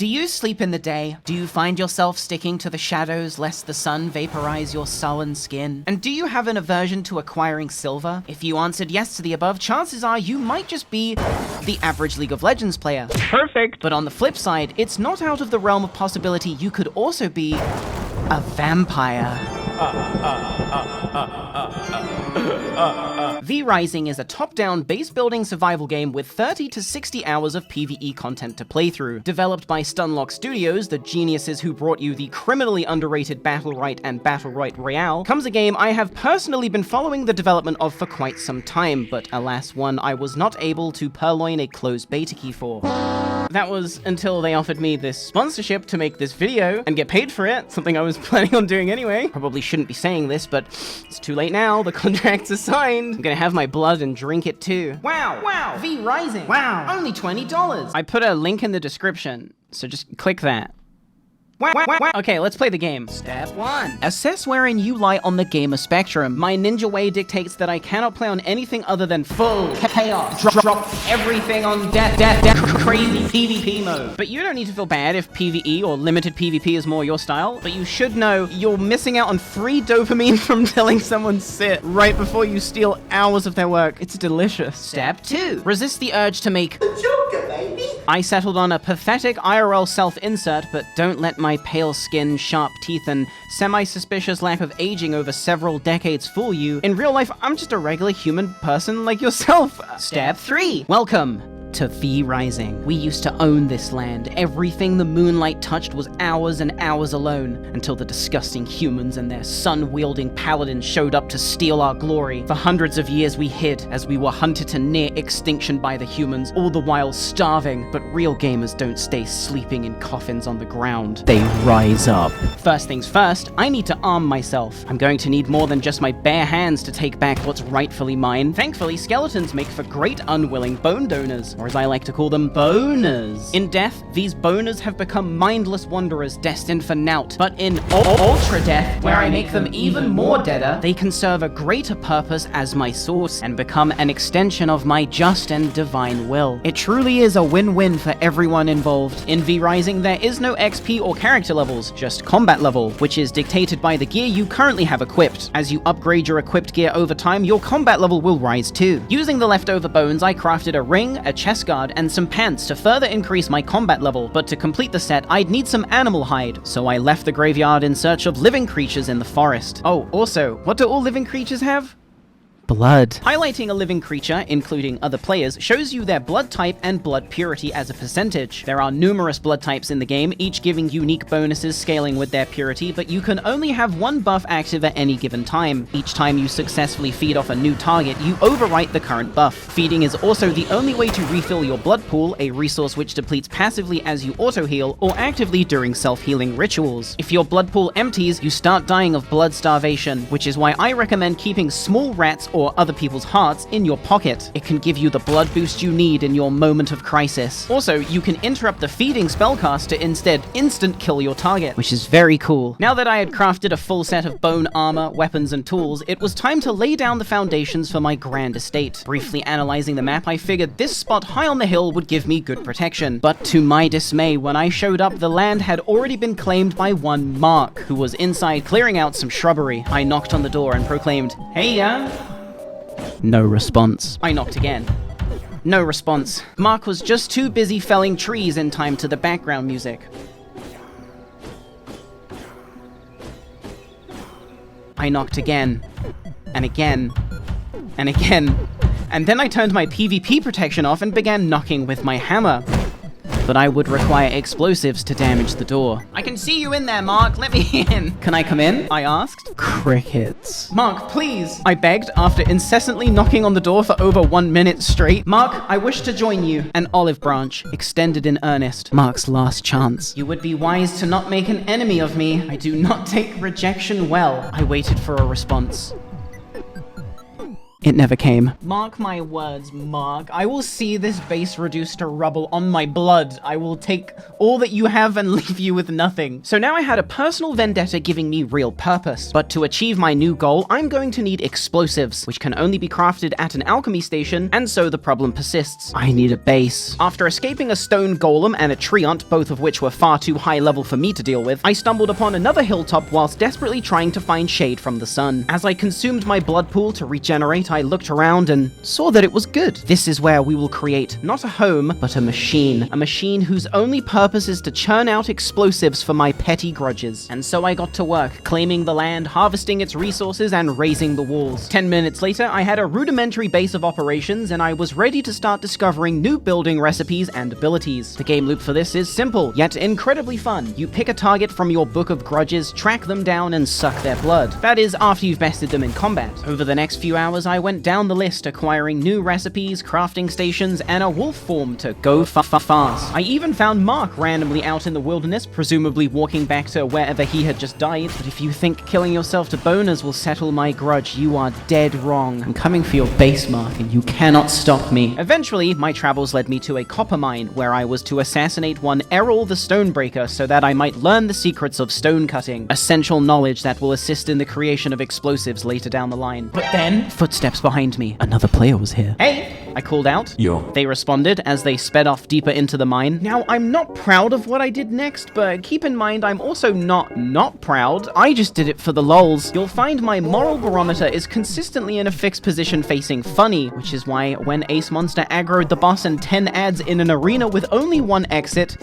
Do you sleep in the day? Do you find yourself sticking to the shadows lest the sun vaporize your sullen skin? And do you have an aversion to acquiring silver? If you answered yes to the above, chances are you might just be the average League of Legends player. Perfect! But on the flip side, it's not out of the realm of possibility you could also be a vampire. V Rising is a top-down base-building survival game with 30 to 60 hours of PvE content to play through. Developed by Stunlock Studios, the geniuses who brought you the criminally underrated Battlerite and Battlerite Royale, comes a game I have personally been following the development of for quite some time, but alas, one I was not able to purloin a closed beta key for. That was until they offered me this sponsorship to make this video and get paid for it, something I was planning on doing anyway. Probably shouldn't be saying this, but it's too late now, the contracts are signed. I'm gonna have my blood and drink it too. Wow, wow, V Rising, wow, only $20. I put a link in the description, so just click that. Okay, let's play the game. Step 1. Assess wherein you lie on the gamer spectrum. My ninja way dictates that I cannot play on anything other than full chaos. Drop everything on death, crazy PvP mode. But you don't need to feel bad if PvE or limited PvP is more your style, but you should know you're missing out on free dopamine from telling someone sit right before you steal hours of their work. It's delicious. Step 2. Resist the urge to make a Joker, baby. I settled on a pathetic IRL self-insert, but don't let my pale skin, sharp teeth, and semi-suspicious lack of aging over several decades fool you. In real life, I'm just a regular human person like yourself. Step 3. Welcome to V Rising. We used to own this land. Everything the moonlight touched was ours and ours alone, until the disgusting humans and their sun-wielding paladins showed up to steal our glory. For hundreds of years we hid, as we were hunted to near extinction by the humans, all the while starving. But real gamers don't stay sleeping in coffins on the ground. They rise up. First things first, I need to arm myself. I'm going to need more than just my bare hands to take back what's rightfully mine. Thankfully, skeletons make for great unwilling bone donors, or as I like to call them, boners. In death, these boners have become mindless wanderers destined for naught. But in ultra death, where I make them even more deader, they can serve a greater purpose as my source and become an extension of my just and divine will. It truly is a win-win for everyone involved. In V Rising, there is no XP or character levels, just combat level, which is dictated by the gear you currently have equipped. As you upgrade your equipped gear over time, your combat level will rise too. Using the leftover bones, I crafted a ring, a chest guard, and some pants to further increase my combat level, but to complete the set, I'd need some animal hide, so I left the graveyard in search of living creatures in the forest. Oh, also, what do all living creatures have? Blood. Highlighting a living creature, including other players, shows you their blood type and blood purity as a percentage. There are numerous blood types in the game, each giving unique bonuses scaling with their purity, but you can only have one buff active at any given time. Each time you successfully feed off a new target, you overwrite the current buff. Feeding is also the only way to refill your blood pool, a resource which depletes passively as you auto-heal or actively during self-healing rituals. If your blood pool empties, you start dying of blood starvation, which is why I recommend keeping small rats or other people's hearts in your pocket. It can give you the blood boost you need in your moment of crisis. Also, you can interrupt the feeding spellcast to instead instant kill your target, which is very cool. Now that I had crafted a full set of bone armor, weapons, and tools, it was time to lay down the foundations for my grand estate. Briefly analyzing the map, I figured this spot high on the hill would give me good protection. But to my dismay, when I showed up, the land had already been claimed by one Mark, who was inside clearing out some shrubbery. I knocked on the door and proclaimed, "Hey, No response. I knocked again. No response. Mark was just too busy felling trees in time to the background music. I knocked again, and again, and again, and then I turned my PvP protection off and began knocking with my hammer. But I would require explosives to damage the door. "I can see you in there, Mark. Let me in." "Can I come in?" I asked. Crickets. "Mark, please," I begged after incessantly knocking on the door for over 1 minute straight. "Mark, I wish to join you." An olive branch, extended in earnest. Mark's last chance. "You would be wise to not make an enemy of me. I do not take rejection well." I waited for a response. It never came. Mark my words, Mark. I will see this base reduced to rubble on my blood. I will take all that you have and leave you with nothing. So now I had a personal vendetta giving me real purpose. But to achieve my new goal, I'm going to need explosives, which can only be crafted at an alchemy station, and so the problem persists. I need a base. After escaping a stone golem and a treant, both of which were far too high level for me to deal with, I stumbled upon another hilltop whilst desperately trying to find shade from the sun. As I consumed my blood pool to regenerate, I looked around and saw that it was good. This is where we will create not a home, but a machine. A machine whose only purpose is to churn out explosives for my petty grudges. And so I got to work, claiming the land, harvesting its resources, and raising the walls. 10 minutes later, I had a rudimentary base of operations, and I was ready to start discovering new building recipes and abilities. The game loop for this is simple, yet incredibly fun. You pick a target from your book of grudges, track them down, and suck their blood. That is, after you've bested them in combat. Over the next few hours, I went down the list, acquiring new recipes, crafting stations, and a wolf form to go fast. I even found Mark randomly out in the wilderness, presumably walking back to wherever he had just died. But if you think killing yourself to boners will settle my grudge, you are dead wrong. I'm coming for your base, Mark, and you cannot stop me. Eventually, my travels led me to a copper mine, where I was to assassinate one Errol the Stonebreaker so that I might learn the secrets of stone cutting, essential knowledge that will assist in the creation of explosives later down the line. But then, footsteps behind me. Another player was here. Hey! I called out. Yo. They responded as they sped off deeper into the mine. Now, I'm not proud of what I did next, but keep in mind I'm also not proud. I just did it for the lols. You'll find my moral barometer is consistently in a fixed position facing funny, which is why when Ace Monster aggroed the boss and 10 ads in an arena with only one exit,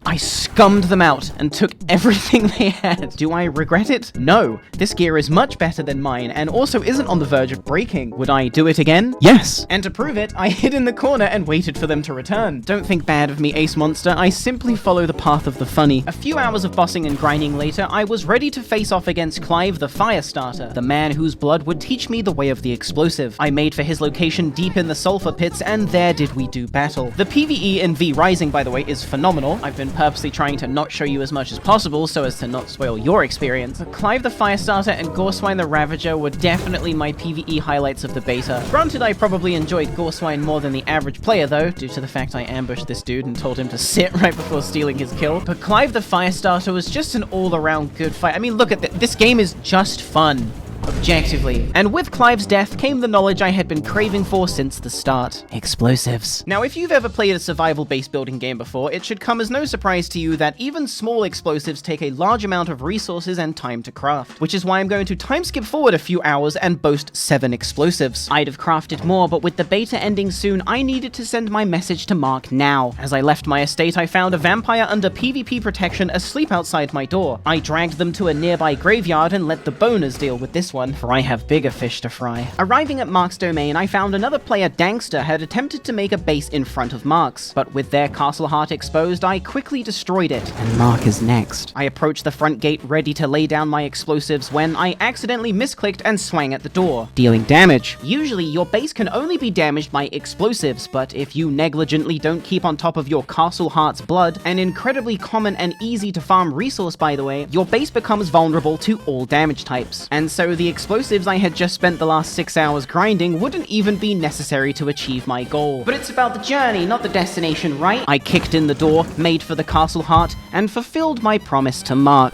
I scummed them out and took everything they had. Do I regret it? No. This gear is much better than mine and also isn't on the verge of breaking. Would I do it again? Yes. And to prove it, I hid in the corner and waited for them to return. Don't think bad of me, Ace Monster. I simply follow the path of the funny. A few hours of bossing and grinding later, I was ready to face off against Clive the Firestarter, the man whose blood would teach me the way of the explosive. I made for his location deep in the sulfur pits, and there did we do battle. The PvE in V Rising, by the way, is phenomenal. I've been purposely trying to not show you as much as possible so as to not spoil your experience. But Clive the Firestarter and Goreswine the Ravager were definitely my PvE highlights of the beta. Granted, I probably enjoyed Goreswine more than the average player though, due to the fact I ambushed this dude and told him to sit right before stealing his kill. But Clive the Firestarter was just an all-around good fight. I mean, look at this game is just fun. Objectively. And with Clive's death came the knowledge I had been craving for since the start. Explosives. Now, if you've ever played a survival base building game before, it should come as no surprise to you that even small explosives take a large amount of resources and time to craft, which is why I'm going to time skip forward a few hours and boast 7 explosives. I'd have crafted more, but with the beta ending soon, I needed to send my message to Mark now. As I left my estate, I found a vampire under PvP protection asleep outside my door. I dragged them to a nearby graveyard and let the boners deal with this one, for I have bigger fish to fry. Arriving at Mark's domain, I found another player, Dankster, had attempted to make a base in front of Mark's, but with their castle heart exposed, I quickly destroyed it, and Mark is next. I approached the front gate ready to lay down my explosives when I accidentally misclicked and swang at the door, dealing damage. Usually, your base can only be damaged by explosives, but if you negligently don't keep on top of your castle heart's blood, an incredibly common and easy to farm resource by the way, your base becomes vulnerable to all damage types. And so the explosives I had just spent the last 6 hours grinding wouldn't even be necessary to achieve my goal. But it's about the journey, not the destination, right? I kicked in the door, made for the castle heart, and fulfilled my promise to Mark.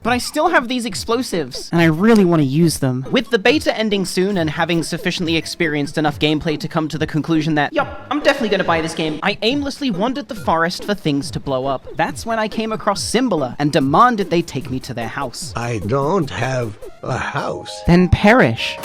But I still have these explosives, and I really want to use them. With the beta ending soon and having sufficiently experienced enough gameplay to come to the conclusion that, yup, I'm definitely gonna buy this game, I aimlessly wandered the forest for things to blow up. That's when I came across Symbiola and demanded they take me to their house. I don't have a house. Then perish.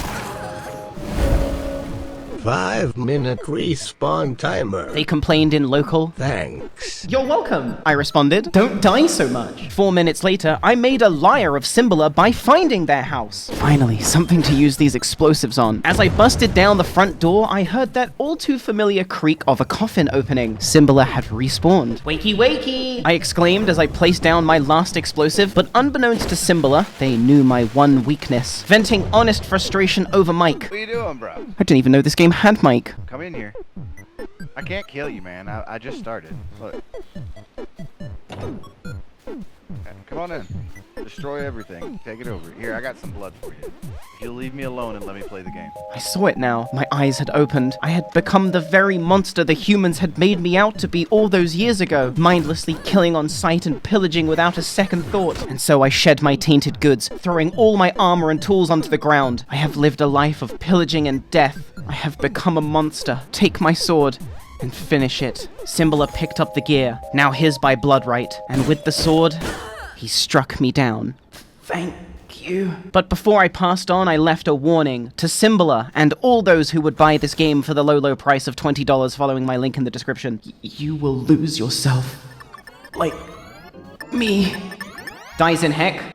5-minute respawn timer. They complained in local. Thanks. You're welcome, I responded. Don't die so much. 4 minutes later, I made a liar of Symbiola by finding their house. Finally, something to use these explosives on. As I busted down the front door, I heard that all too familiar creak of a coffin opening. Symbiola had respawned. Wakey, wakey! I exclaimed as I placed down my last explosive, but unbeknownst to Symbiola, they knew my one weakness. Venting honest frustration over mic. What are you doing, bro? I didn't even know this game had mic. Come in here. I can't kill you, man. I just started. Look. Okay, come on in. Destroy everything. Take it over. Here, I got some blood for you. If you'll leave me alone and let me play the game. I saw it now. My eyes had opened. I had become the very monster the humans had made me out to be all those years ago, mindlessly killing on sight and pillaging without a second thought. And so I shed my tainted goods, throwing all my armor and tools onto the ground. I have lived a life of pillaging and death. I have become a monster. Take my sword and finish it. Symbiola picked up the gear, now his by bloodright, and with the sword, he struck me down. Thank you. But before I passed on, I left a warning to Symbiola and all those who would buy this game for the low price of $20 following my link in the description. You will lose yourself. Like me. Dies in heck,